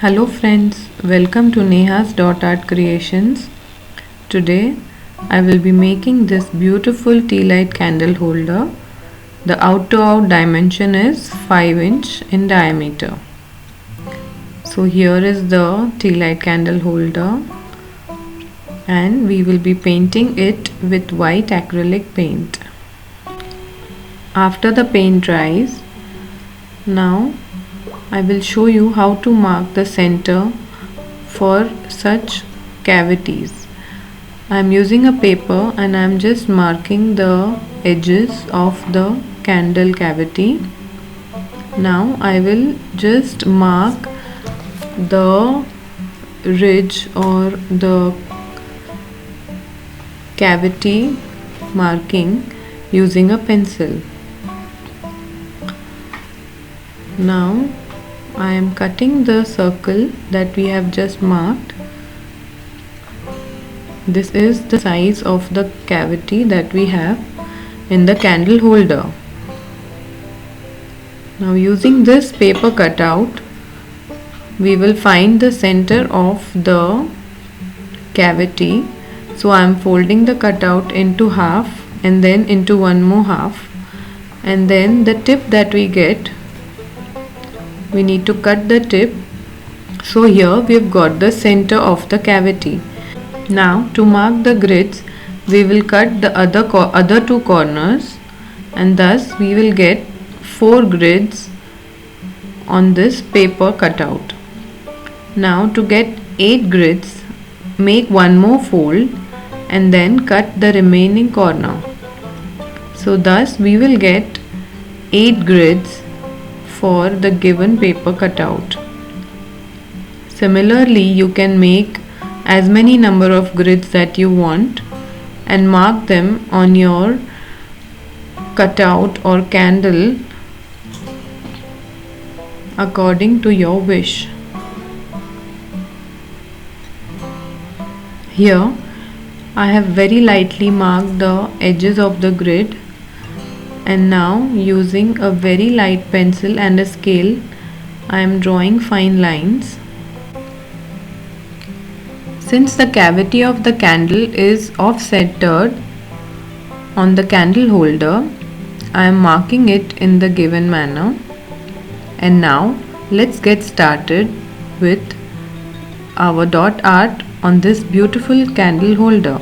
Hello friends, welcome to Neha's Dot Art Creations. Today I will be making this beautiful tea light candle holder. The out to out dimension is 5 inch in diameter. So here is the tea light candle holder and we will be painting it with white acrylic paint. After the paint dries, now I will show you how to mark the center for such cavities. I am using a paper and I am just marking the edges of the candle cavity. Now I will just mark the ridge or the cavity marking using a pencil. Now I am cutting the circle that we have just marked. This is the size of the cavity that we have in the candle holder. Now using this paper cutout, we will find the center of the cavity. So I am folding the cutout into half and then into one more half, and then the tip that we get, we need to cut the tip. So here we have got the center of the cavity. Now to mark the grids, we will cut the other two corners, and thus we will get 4 grids on this paper cutout. Now to get 8 grids, make one more fold and then cut the remaining corner. So thus we will get 8 grids for the given paper cutout. Similarly, you can make as many number of grids that you want and mark them on your cutout or candle according to your wish. Here I have very lightly marked the edges of the grid, and now using a very light pencil and a scale, I am drawing fine lines. Since the cavity of the candle is off-centered on the candle holder, I am marking it in the given manner. And now let's get started with our dot art on this beautiful candle holder.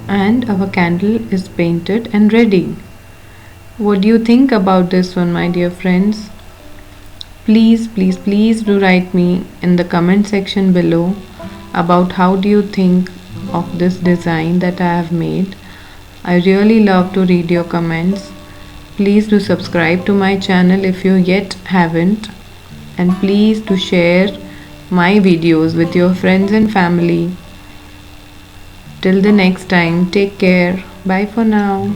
And our candle is painted and ready. What do you think about this one, my dear friends? Please, please, please do write me in the comment section below about how do you think of this design that I have made. I really love to read your comments. Please do subscribe to my channel if you yet haven't, and please do share my videos with your friends and family. Till the next time, take care. Bye for now.